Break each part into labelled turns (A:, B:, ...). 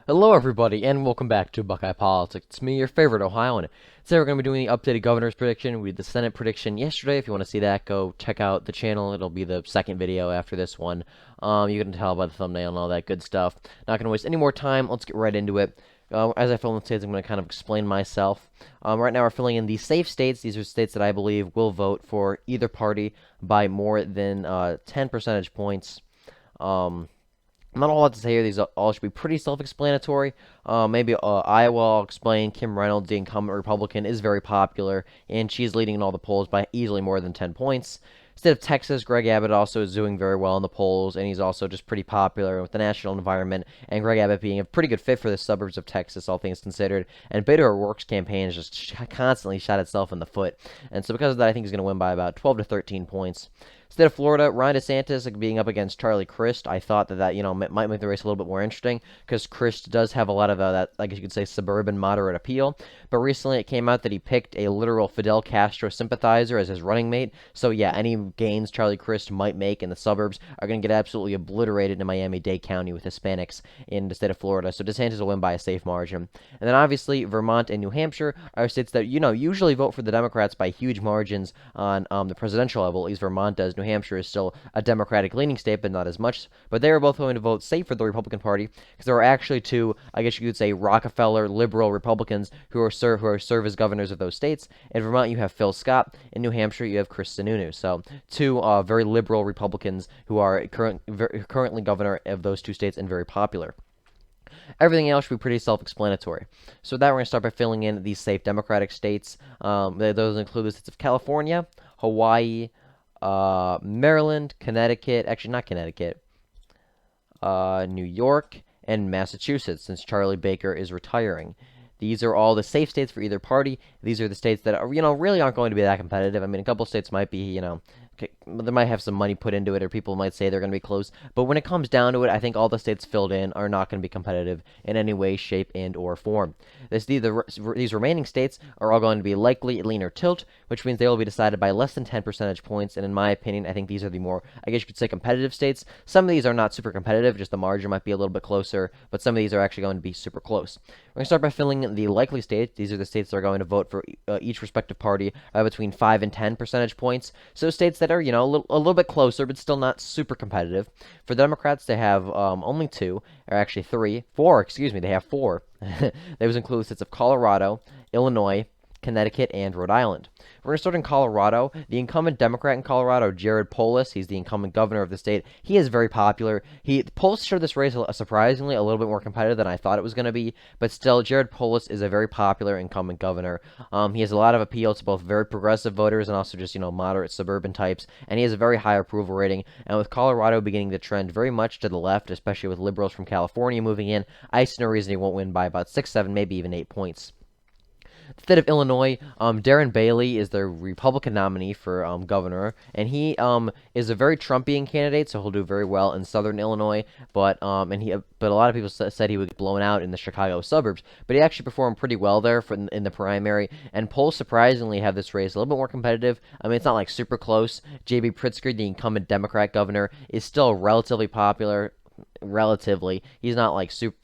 A: Hello, everybody, and welcome back to Buckeye Politics. It's me, your favorite Ohioan. Today we're going to be doing the updated governor's prediction. We did the Senate prediction yesterday. If you want to see that, go check out the channel. It'll be the second video after this one. You can tell by the thumbnail and all that good stuff. Not going to waste any more time. Let's get right into it. As I fill in the states, I'm going to kind of explain myself. Right now, we're filling in the safe states. These are states that I believe will vote for either party by more than 10 percentage points. Not a lot to say here. These all should be pretty self-explanatory. Maybe Iowa, I'll explain. Kim Reynolds, the incumbent Republican, is very popular, and she's leading in all the polls by easily more than 10 points. State of Texas, Greg Abbott also is doing very well in the polls, and he's also just pretty popular with the national environment, and Greg Abbott being a pretty good fit for the suburbs of Texas, all things considered. And Beto O'Rourke's campaign has just constantly shot itself in the foot, and so because of that, I think he's going to win by about 12 to 13 points. State of Florida, Ron DeSantis being up against Charlie Crist. I thought that might make the race a little bit more interesting because Crist does have a lot of that, I guess you could say, suburban moderate appeal. But recently it came out that he picked a literal Fidel Castro sympathizer as his running mate. So yeah, any gains Charlie Crist might make in the suburbs are going to get absolutely obliterated in Miami-Dade County with Hispanics in the state of Florida. So DeSantis will win by a safe margin. And then obviously Vermont and New Hampshire are states that usually vote for the Democrats by huge margins on the presidential level. At least Vermont does. New Hampshire is still a Democratic-leaning state, but not as much. But they are both going to vote safe for the Republican Party because there are actually two, I guess you could say, Rockefeller liberal Republicans who serve as governors of those states. In Vermont, you have Phil Scott. In New Hampshire, you have Chris Sununu. So two very liberal Republicans who are currently governor of those two states and very popular. Everything else should be pretty self-explanatory. So with that, we're going to start by filling in these safe Democratic states. Those include the states of California, Hawaii, Maryland, Connecticut, actually not Connecticut, New York, and Massachusetts, since Charlie Baker is retiring. These are all the safe states for either party. These are the states that are, really aren't going to be that competitive. I mean, a couple states might be, they might have some money put into it, or people might say they're going to be close. But when it comes down to it, I think all the states filled in are not going to be competitive in any way, shape, and or form. These remaining states are all going to be likely lean or tilt, which means they will be decided by less than 10 percentage points. And in my opinion, I think these are the more, I guess you could say, competitive states. Some of these are not super competitive, just the margin might be a little bit closer, but some of these are actually going to be super close. We're going to start by filling in the likely states. These are the states that are going to vote for each respective party between 5 and 10 percentage points. So states that are, a little bit closer, but still not super competitive. For the Democrats, they have only two, or actually four, they have four. Those include the states of Colorado, Illinois, Connecticut, and Rhode Island. We're going to start in Colorado. The incumbent Democrat in Colorado, Jared Polis, he's the incumbent governor of the state. He is very popular. Polis showed this race surprisingly a little bit more competitive than I thought it was going to be, but still, Jared Polis is a very popular incumbent governor. He has a lot of appeal to both very progressive voters and also just, moderate suburban types, and he has a very high approval rating. And with Colorado beginning to trend very much to the left, especially with liberals from California moving in, I see no reason he won't win by about 6, 7, maybe even 8 points. The state of Illinois, Darren Bailey is the Republican nominee for governor, and he is a very Trumpian candidate, so he'll do very well in southern Illinois. But a lot of people said he would get blown out in the Chicago suburbs, but he actually performed pretty well there in the primary. And polls surprisingly have this race a little bit more competitive. I mean, it's not like super close. J.B. Pritzker, the incumbent Democrat governor, is still relatively popular. Relatively, he's not like super.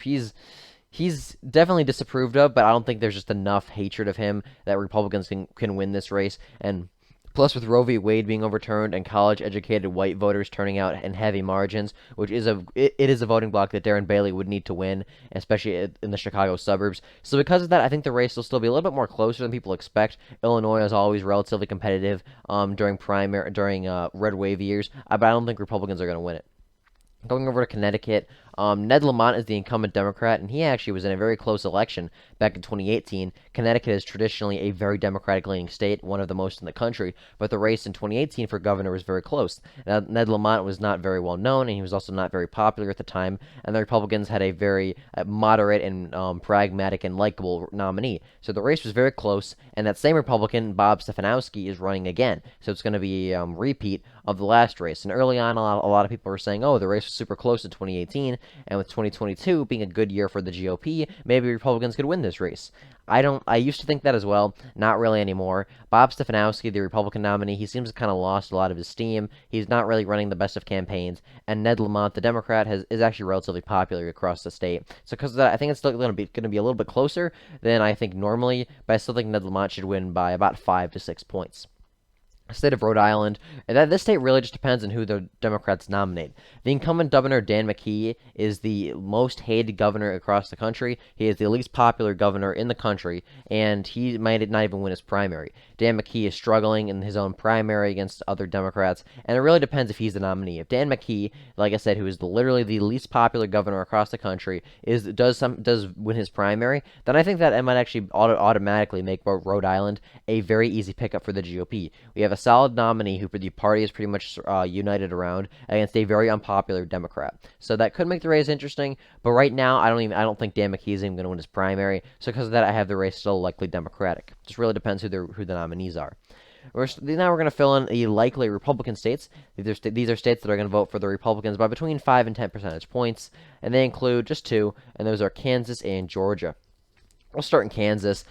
A: He's definitely disapproved of, but I don't think there's just enough hatred of him that Republicans can win this race. And plus, with Roe v. Wade being overturned and college-educated white voters turning out in heavy margins, which is it is a voting block that Darren Bailey would need to win, especially in the Chicago suburbs. So because of that, I think the race will still be a little bit more closer than people expect. Illinois is always relatively competitive during red wave years, but I don't think Republicans are going to win it. Going over to Connecticut, Ned Lamont is the incumbent Democrat, and he actually was in a very close election back in 2018. Connecticut is traditionally a very Democratic-leaning state, one of the most in the country, but the race in 2018 for governor was very close. Now, Ned Lamont was not very well known, and he was also not very popular at the time, and the Republicans had a very moderate and pragmatic and likable nominee. So the race was very close, and that same Republican, Bob Stefanowski, is running again. So it's going to be a repeat of the last race. And early on, a lot of people were saying, oh, the race was super close in 2018, And with 2022 being a good year for the GOP, maybe Republicans could win this race. I used to think that as well, not really anymore. Bob Stefanowski, the Republican nominee, he seems to kind of lost a lot of his steam. He's not really running the best of campaigns. And Ned Lamont, the Democrat, is actually relatively popular across the state. So because of that, I think it's still going to be a little bit closer than I think normally, but I still think Ned Lamont should win by about 5 to 6 points. State of Rhode Island, and this state really just depends on who the Democrats nominate. The incumbent governor, Dan McKee, is the most hated governor across the country. He is the least popular governor in the country, and he might not even win his primary. Dan McKee is struggling in his own primary against other Democrats, and it really depends if he's the nominee. If Dan McKee, like I said, who is literally the least popular governor across the country, does win his primary, then I think that it might actually automatically make Rhode Island a very easy pickup for the GOP. We have a solid nominee who the party is pretty much united around against a very unpopular Democrat. So that could make the race interesting, but right now I don't think Dan McKee is even going to win his primary. So because of that, I have the race still likely Democratic. Just really depends who the nominees are. Now we're going to fill in the likely Republican states. These are states that are going to vote for the Republicans by between 5 and 10 percentage points, and they include just two, and those are Kansas and Georgia. We'll start in Kansas.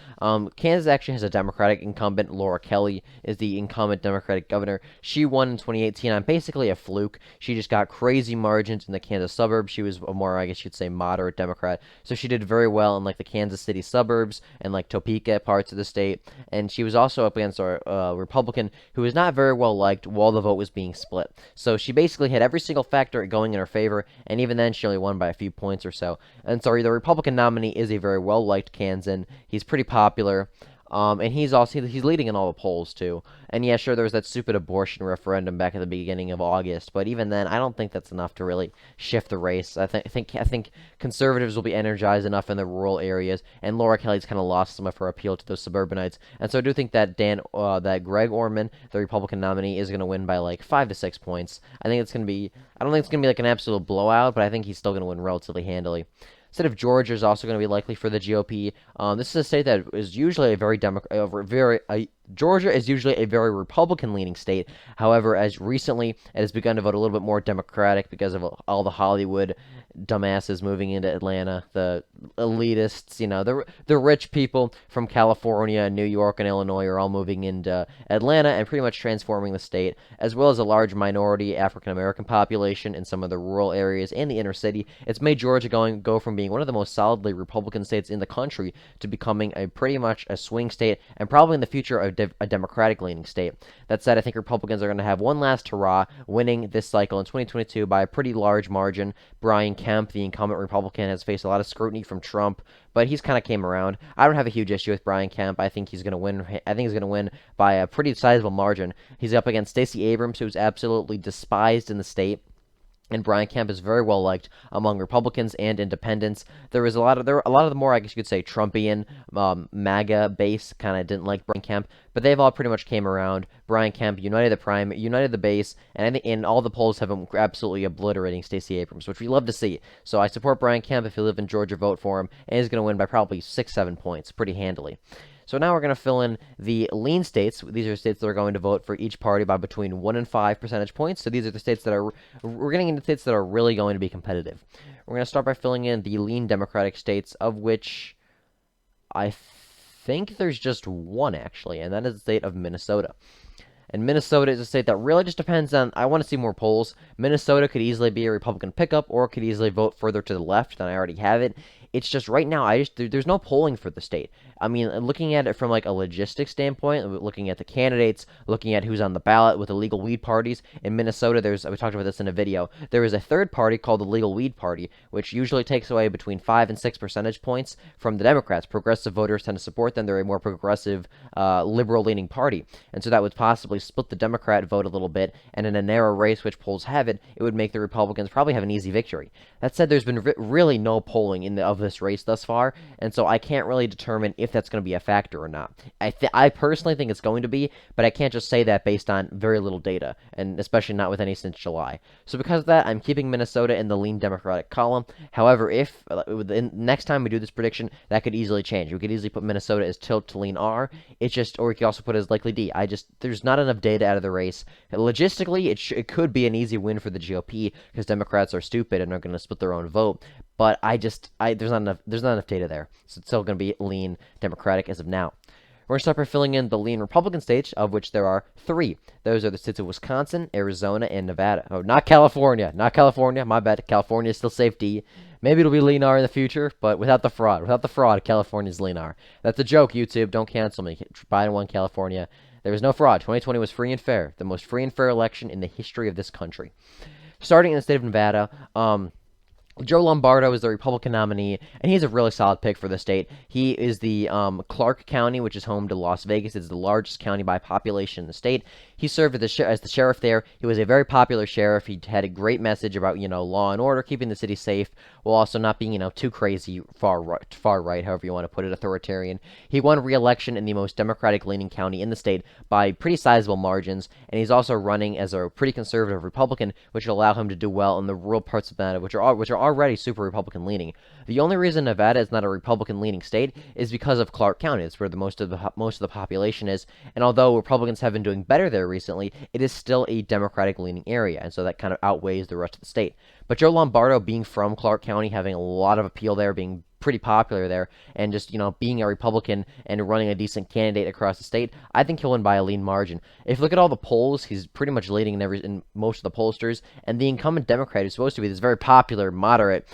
A: Kansas actually has a Democratic incumbent. Laura Kelly is the incumbent Democratic governor. She won in 2018 on basically a fluke. She just got crazy margins in the Kansas suburbs. She was a more, I guess you'd say, moderate Democrat. So she did very well in like the Kansas City suburbs and like Topeka parts of the state. And she was also up against a Republican who was not very well liked while the vote was being split. So she basically had every single factor going in her favor, and even then she only won by a few points or so. And so the Republican nominee is a very well liked candidate. And he's pretty popular, and he's leading in all the polls too. And yeah, sure, there was that stupid abortion referendum back at the beginning of August, but even then, I don't think that's enough to really shift the race. I think conservatives will be energized enough in the rural areas, and Laura Kelly's kind of lost some of her appeal to those suburbanites. And so I do think that Greg Orman, the Republican nominee, is going to win by like 5 to 6 points. I don't think it's going to be like an absolute blowout, but I think he's still going to win relatively handily. State of Georgia is also going to be likely for the GOP. This is a state that is usually a very Georgia is usually a very Republican-leaning state. However, as recently, it has begun to vote a little bit more Democratic because of all the Hollywood dumbasses moving into Atlanta, the elitists, the rich people from California, New York, and Illinois are all moving into Atlanta and pretty much transforming the state, as well as a large minority African-American population in some of the rural areas and the inner city. It's made Georgia go from being one of the most solidly Republican states in the country to becoming pretty much a swing state, and probably in the future a Democratic-leaning state. That said, I think Republicans are going to have one last hurrah, winning this cycle in 2022 by a pretty large margin. Brian Kemp, the incumbent Republican, has faced a lot of scrutiny from Trump, but he's kind of came around. I don't have a huge issue with Brian Kemp. I think he's going to win. I think he's going to win by a pretty sizable margin. He's up against Stacey Abrams, who's absolutely despised in the state. And Brian Kemp is very well liked among Republicans and independents. There are a lot of the more, I guess you could say, Trumpian, MAGA base kind of didn't like Brian Kemp, but they've all pretty much came around. Brian Kemp united the base, and I think in all the polls have him absolutely obliterating Stacey Abrams, which we love to see. So I support Brian Kemp. If you live in Georgia, vote for him, and he's going to win by probably 6-7 points, pretty handily. So now we're going to fill in the lean states. These are states that are going to vote for each party by between 1 and 5 percentage points. So these are the states that we're getting into states that are really going to be competitive. We're going to start by filling in the lean Democratic states, of which I think there's just one, actually, and that is the state of Minnesota. And Minnesota is a state that really just depends on, I want to see more polls. Minnesota could easily be a Republican pickup, or could easily vote further to the left than I already have it. It's just right now, there's no polling for the state. I mean, looking at it from like a logistics standpoint, looking at the candidates, looking at who's on the ballot with the legal weed parties in Minnesota, we talked about this in a video. There is a third party called the Legal Weed Party, which usually takes away between 5 and 6 percentage points from the Democrats. Progressive voters tend to support them. They're a more progressive, liberal-leaning party, and so that would possibly split the Democrat vote a little bit. And in a narrow race, which polls have it, it would make the Republicans probably have an easy victory. That said, there's been really no polling of this race thus far, and so I can't really determine if that's going to be a factor or not. I personally think it's going to be, but I can't just say that based on very little data, and especially not with any since July. So because of that, I'm keeping Minnesota in the lean Democratic column. However, if next time we do this prediction, that could easily change. We could easily put Minnesota as tilt to lean R. It's just, or we could also put it as likely D. There's not enough data out of the race. Logistically, it could be an easy win for the GOP because Democrats are stupid and are going to split their own vote. But there's not enough data there, so it's still going to be lean Democratic as of now. We're going to start by filling in the lean Republican states, of which there are 3. Those are the states of Wisconsin, Arizona, and Nevada. Oh, not California. Not California. My bad. California is still safe D. Maybe it'll be lean R in the future, but without the fraud. Without the fraud, California's lean R. That's a joke, YouTube. Don't cancel me. Biden won California. There was no fraud. 2020 was free and fair. The most free and fair election in the history of this country. Starting in the state of Nevada, Joe Lombardo is the Republican nominee, and he's a really solid pick for the state. He is the Clark County, which is home to Las Vegas. It's the largest county by population in the state. He served as the sheriff there. He was a very popular sheriff. He had a great message about, law and order, keeping the city safe, while also not being, too crazy far right, however you want to put it, authoritarian. He won re-election in the most Democratic-leaning county in the state by pretty sizable margins, and he's also running as a pretty conservative Republican, which will allow him to do well in the rural parts of Nevada, which are already super Republican-leaning. The only reason Nevada is not a Republican-leaning state is because of Clark County. It's where most of the population is, and although Republicans have been doing better there recently, it is still a Democratic-leaning area, and so that kind of outweighs the rest of the state. But Joe Lombardo, being from Clark County, having a lot of appeal there, being pretty popular there, and just, being a Republican and running a decent candidate across the state, I think he'll win by a lean margin. If you look at all the polls, he's pretty much leading in most of the pollsters, and the incumbent Democrat, who's supposed to be this very popular, moderate,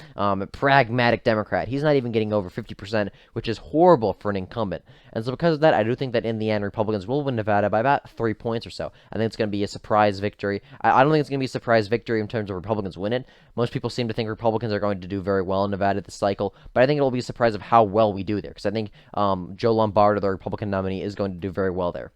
A: pragmatic Democrat, he's not even getting over 50%, which is horrible for an incumbent. And so because of that, I do think that in the end, Republicans will win Nevada by about 3 points or so. I think it's going to be a surprise victory. I don't think it's going to be a surprise victory in terms of Republicans win it. Most people seem to think Republicans are going to do very well in Nevada this cycle, but I think it'll be a surprise of how well we do there, because I think Joe Lombardo, the Republican nominee, is going to do very well there.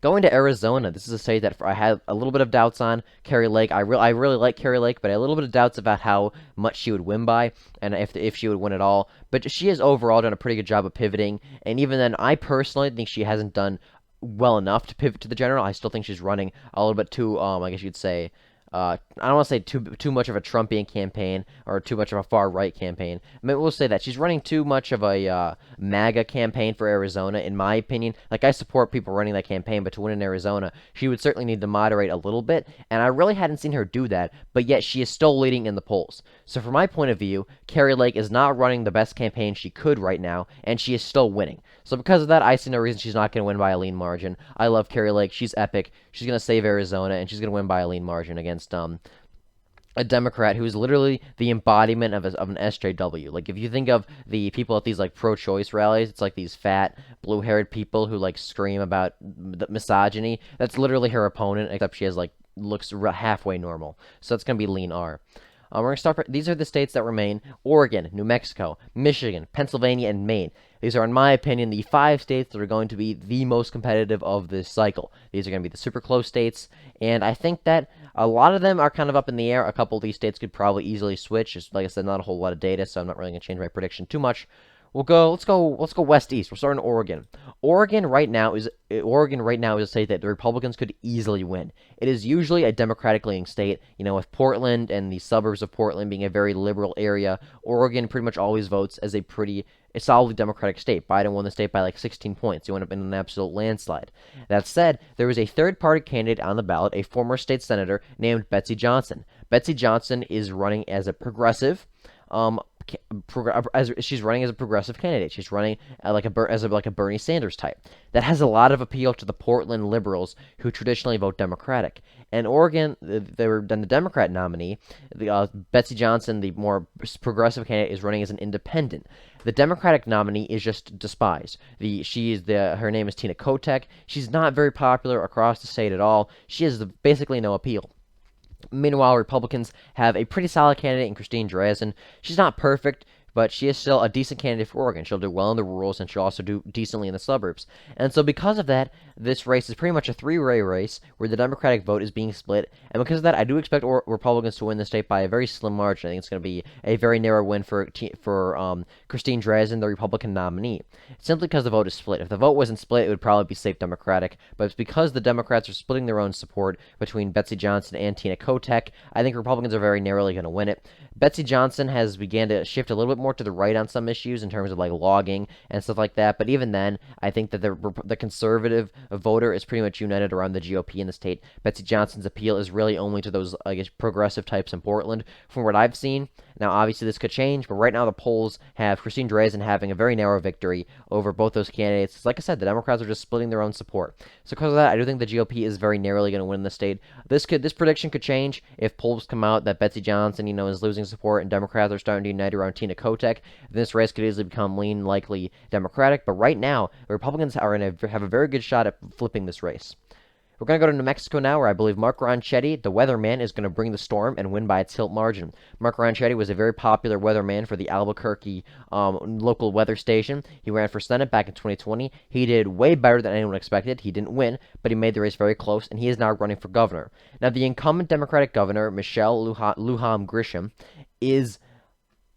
A: Going to Arizona, this is a state that I had a little bit of doubts on. Kari Lake, I really like Kari Lake, but I had a little bit of doubts about how much she would win by, and if she would win at all. But she has overall done a pretty good job of pivoting, and even then, I personally think she hasn't done well enough to pivot to the general. I still think she's running a little bit too, I guess you'd say, I don't want to say too much of a Trumpian campaign or too much of a far-right campaign. I mean, we'll say that she's running too much of a MAGA campaign for Arizona, in my opinion. Like, I support people running that campaign, but to win in Arizona, she would certainly need to moderate a little bit, and I really hadn't seen her do that, but yet she is still leading in the polls. So from my point of view, Kari Lake is not running the best campaign she could right now, and she is still winning. So because of that, I see no reason she's not going to win by a lean margin. I love Kari Lake. She's epic. She's going to save Arizona, and she's going to win by a lean margin against a Democrat who's literally the embodiment of an SJW. Like, if you think of the people at these, like, pro-choice rallies, it's like these fat, blue-haired people who, like, scream about the misogyny. That's literally her opponent, except she has, like, looks halfway normal. So it's going to be lean R. We're going to start. These are the states that remain: Oregon, New Mexico, Michigan, Pennsylvania, and Maine. These are, in my opinion, the 5 states that are going to be the most competitive of this cycle. These are going to be the super close states, and I think that a lot of them are kind of up in the air. A couple of these states could probably easily switch. Just like I said, not a whole lot of data, so I'm not really going to change my prediction too much. Let's go west east. We'll start in Oregon. Oregon right now is a state that the Republicans could easily win. It is usually a Democratic-leaning state. With Portland and the suburbs of Portland being a very liberal area, Oregon pretty much always votes as a solidly Democratic state. Biden won the state by like 16 points. He went up in an absolute landslide. That said, there is a third-party candidate on the ballot, a former state senator named Betsy Johnson. Betsy Johnson is running as a progressive. She's running as a progressive candidate. She's running like a Bernie Sanders type. That has a lot of appeal to the Portland liberals who traditionally vote Democratic. And Oregon, then the Democrat nominee, Betsy Johnson, the more progressive candidate, is running as an independent. The Democratic nominee is just despised. Her name is Tina Kotek. She's not very popular across the state at all. She has basically no appeal. Meanwhile, Republicans have a pretty solid candidate in Christine Drazan. She's not perfect. but she is still a decent candidate for Oregon. She'll do well in the rurals, and she'll also do decently in the suburbs. And so because of that, this race is pretty much a three-way race where the Democratic vote is being split. And because of that, I do expect Republicans to win the state by a very slim margin. I think it's going to be a very narrow win for Christine Drazan, the Republican nominee, simply because the vote is split. If the vote wasn't split, it would probably be safe Democratic, but it's because the Democrats are splitting their own support between Betsy Johnson and Tina Kotek. I think Republicans are very narrowly going to win it. Betsy Johnson has began to shift a little bit more to the right on some issues in terms of like logging and stuff like that, but even then, I think that the conservative voter is pretty much united around the GOP in the state. Betsy Johnson's appeal is really only to those, I guess, progressive types in Portland, from what I've seen. Now, obviously, this could change, but right now the polls have Christine Drazan having a very narrow victory over both those candidates. Like I said, the Democrats are just splitting their own support. So because of that, I do think the GOP is very narrowly going to win the state. This prediction could change if polls come out that Betsy Johnson, is losing support and Democrats are starting to unite around Tina Kotek. This race could easily become likely Democratic. But right now, the Republicans are going to have a very good shot at flipping this race. We're going to go to New Mexico now, where I believe Mark Ronchetti, the weatherman, is going to bring the storm and win by a tilt margin. Mark Ronchetti was a very popular weatherman for the Albuquerque local weather station. He ran for Senate back in 2020. He did way better than anyone expected. He didn't win, but he made the race very close, and he is now running for governor. Now, the incumbent Democratic governor, Michelle Lujan Grisham, is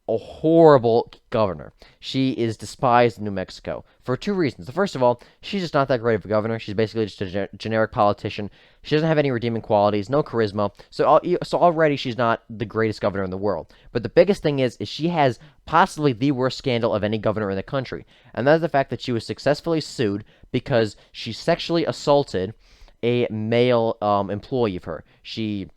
A: a horrible governor. She is despised in New Mexico for two reasons. The first of all, she's just not that great of a governor. She's basically just a generic politician. She doesn't have any redeeming qualities, no charisma. So already she's not the greatest governor in the world. But the biggest thing is she has possibly the worst scandal of any governor in the country, and that is the fact that she was successfully sued because she sexually assaulted a male employee of her. She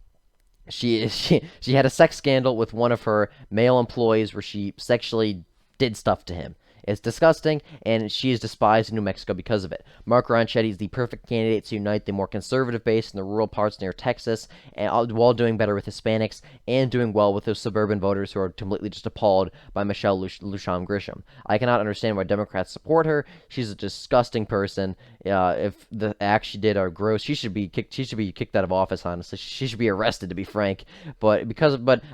A: had a sex scandal with one of her male employees where she sexually did stuff to him. It's disgusting, and she is despised in New Mexico because of it. Mark Ronchetti is the perfect candidate to unite the more conservative base in the rural parts near Texas, and while doing better with Hispanics and doing well with those suburban voters who are completely just appalled by Michelle Lujan Grisham. I cannot understand why Democrats support her. She's a disgusting person. If the acts she did are gross, she should be kicked out of office. Honestly, she should be arrested, to be frank. But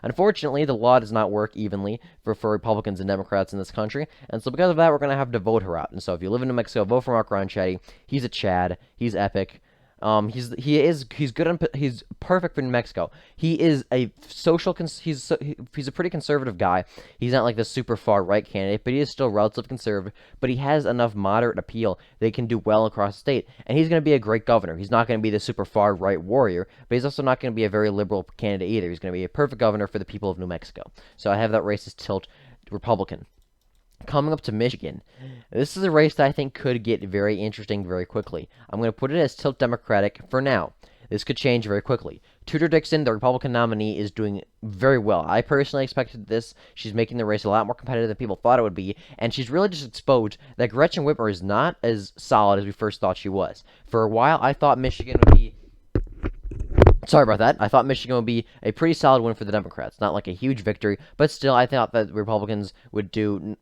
A: unfortunately, the law does not work evenly for Republicans and Democrats in this country, and so because of that, we're going to have to vote her out. And so if you live in New Mexico, vote for Mark Ronchetti. He's a Chad. He's epic. He's perfect for New Mexico. He is a he's a pretty conservative guy. He's not like the super far right candidate, but he is still relatively conservative. But he has enough moderate appeal that he can do well across the state. And he's going to be a great governor. He's not going to be the super far right warrior, but he's also not going to be a very liberal candidate either. He's going to be a perfect governor for the people of New Mexico. So I have that race as tilt Republican. Coming up to Michigan, this is a race that I think could get very interesting very quickly. I'm going to put it as tilt Democratic for now. This could change very quickly. Tudor Dixon, the Republican nominee, is doing very well. I personally expected this. She's making the race a lot more competitive than people thought it would be, and she's really just exposed that Gretchen Whitmer is not as solid as we first thought she was. For a while, I thought Michigan would be... Sorry about that. I thought Michigan would be a pretty solid win for the Democrats. Not like a huge victory, but still, I thought that Republicans would do,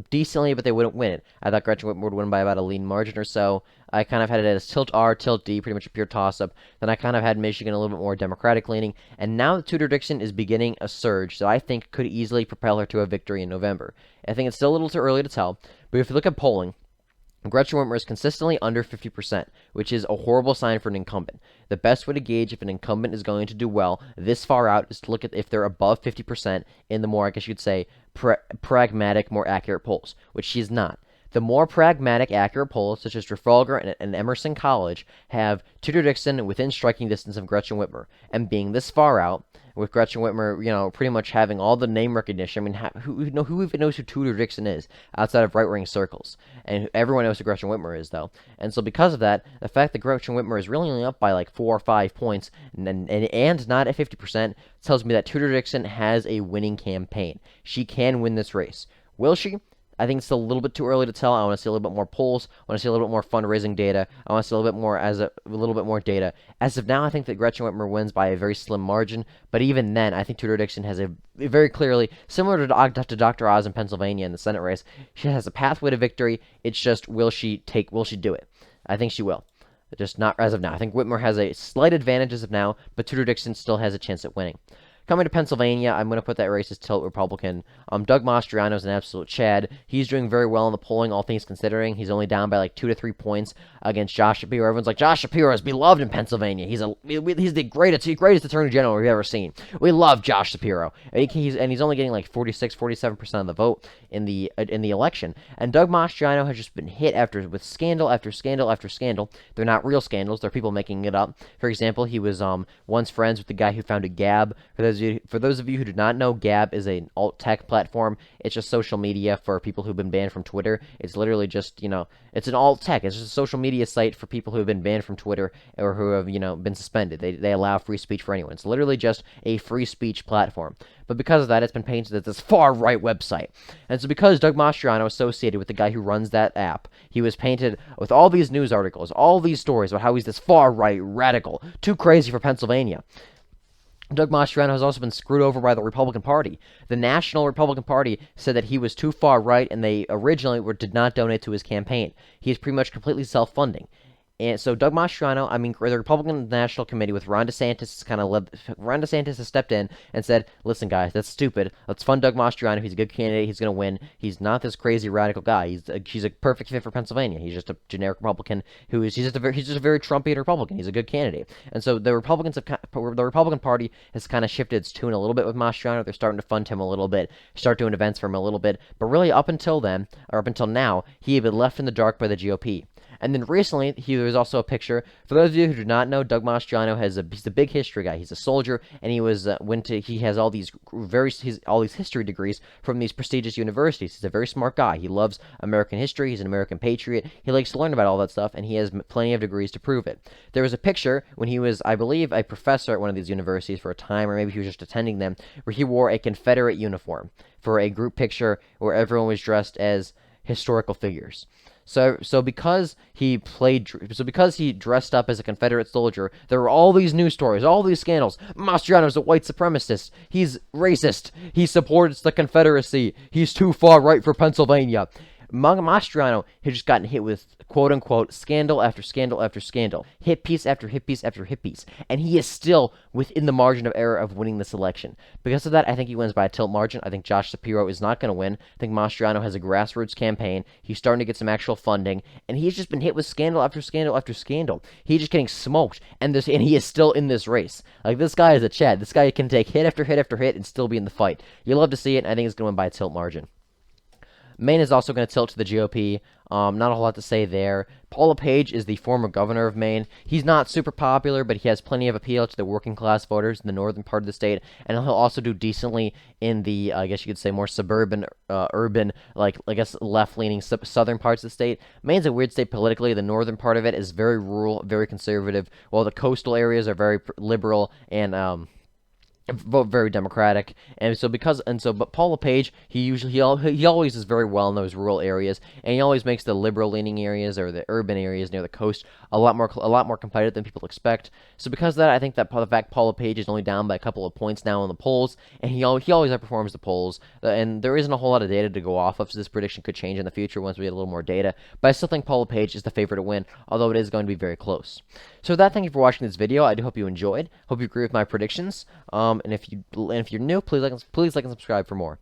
A: decently, but they wouldn't win it. I thought Gretchen Whitmer would win by about a lean margin or so. I kind of had it as tilt R, tilt D, pretty much a pure toss-up. Then I kind of had Michigan a little bit more Democratic leaning, and now Tudor Dixon is beginning a surge that I think could easily propel her to a victory in November. I think it's still a little too early to tell, but if you look at polling, Gretchen Whitmer is consistently under 50%, which is a horrible sign for an incumbent. The best way to gauge if an incumbent is going to do well this far out is to look at if they're above 50% in the more, I guess you'd say, pragmatic, more accurate polls, which she is not. The more pragmatic, accurate polls, such as Trafalgar and Emerson College, have Tudor Dixon within striking distance of Gretchen Whitmer, and being this far out, with Gretchen Whitmer, pretty much having all the name recognition. I mean, who even knows who Tudor Dixon is outside of right-wing circles? And everyone knows who Gretchen Whitmer is, though. And so because of that, the fact that Gretchen Whitmer is really only up by like 4 or 5 points and not at 50% tells me that Tudor Dixon has a winning campaign. She can win this race. Will she? I think it's still a little bit too early to tell. I want to see a little bit more polls. I want to see a little bit more fundraising data. I want to see a little bit more data. As of now, I think that Gretchen Whitmer wins by a very slim margin. But even then, I think Tudor Dixon has a very clearly, similar to Dr. Oz in Pennsylvania in the Senate race, she has a pathway to victory. It's just, will she do it? I think she will. Just not as of now. I think Whitmer has a slight advantage as of now, but Tudor Dixon still has a chance at winning. Coming to Pennsylvania, I'm going to put that race as tilt Republican. Doug Mastriano is an absolute Chad. He's doing very well in the polling, all things considering. He's only down by like 2 to 3 points against Josh Shapiro. Everyone's like, Josh Shapiro is beloved in Pennsylvania. He's the greatest Attorney General we've ever seen. We love Josh Shapiro. And he's only getting like 47% of the vote in the election. And Doug Mastriano has just been hit with scandal after scandal after scandal. They're not real scandals. They're people making it up. For example, he was once friends with the guy who founded Gab. For those of you who do not know, Gab is an alt-tech platform. It's just social media for people who've been banned from Twitter. It's literally just, it's an alt-tech. It's just a social media site for people who have been banned from Twitter or who have, been suspended. They allow free speech for anyone. It's literally just a free speech platform. But because of that, it's been painted as this far-right website. And so because Doug Mastriano associated with the guy who runs that app, he was painted with all these news articles, all these stories about how he's this far-right radical, too crazy for Pennsylvania. Doug Mastriano has also been screwed over by the Republican Party. The National Republican Party said that he was too far right, and they originally did not donate to his campaign. He is pretty much completely self-funding. And so Doug Mastriano, the Republican National Committee with Ron DeSantis Ron DeSantis has stepped in and said, listen guys, that's stupid. Let's fund Doug Mastriano. He's a good candidate. He's going to win. He's not this crazy radical guy. He's a perfect fit for Pennsylvania. He's just a generic Republican he's just a very Trumpian Republican. He's a good candidate. And so the Republican Party has kind of shifted its tune a little bit with Mastriano. They're starting to fund him a little bit, start doing events for him a little bit. But really up until now, he had been left in the dark by the GOP. And then recently, there was also a picture. For those of you who do not know, Doug Mastriano he's a big history guy. He's a soldier, and he has all these history degrees from these prestigious universities. He's a very smart guy. He loves American history. He's an American patriot. He likes to learn about all that stuff, and he has plenty of degrees to prove it. There was a picture when he was, I believe, a professor at one of these universities for a time, or maybe he was just attending them, where he wore a Confederate uniform for a group picture where everyone was dressed as historical figures. So because he dressed up as a Confederate soldier, there were all these news stories, all these scandals. Mastriano's a white supremacist. He's racist. He supports the Confederacy. He's too far right for Pennsylvania. Mastriano has just gotten hit with quote-unquote scandal after scandal after scandal, hit piece after hit piece after hit piece, and he is still within the margin of error of winning this election. Because of that, I think he wins by a tilt margin. I think Josh Shapiro is not going to win. I think Mastriano has a grassroots campaign. He's starting to get some actual funding, and he's just been hit with scandal after scandal after scandal. He's just getting smoked, and he is still in this race. Like, this guy is a Chad. This guy can take hit after hit after hit and still be in the fight. You love to see it, and I think he's going to win by a tilt margin. Maine is also going to tilt to the GOP. Not a whole lot to say there. Paul LePage is the former governor of Maine. He's not super popular, but he has plenty of appeal to the working class voters in the northern part of the state, and he'll also do decently in the, I guess you could say, more suburban, urban, like, I guess, left-leaning southern parts of the state. Maine's a weird state politically. The northern part of it is very rural, very conservative, while the coastal areas are very liberal and, vote very Democratic, but Paul LePage, he always is very well in those rural areas, and he always makes the liberal leaning areas or the urban areas near the coast a lot more competitive than people expect. So because of that, I think that the fact Paul LePage is only down by a couple of points now in the polls, and he always outperforms the polls, and there isn't a whole lot of data to go off of, so this prediction could change in the future once we get a little more data. But I still think Paul LePage is the favorite to win, although it is going to be very close. So with that, thank you for watching this video. I do hope you enjoyed. Hope you agree with my predictions. And if you're new, please like and subscribe for more.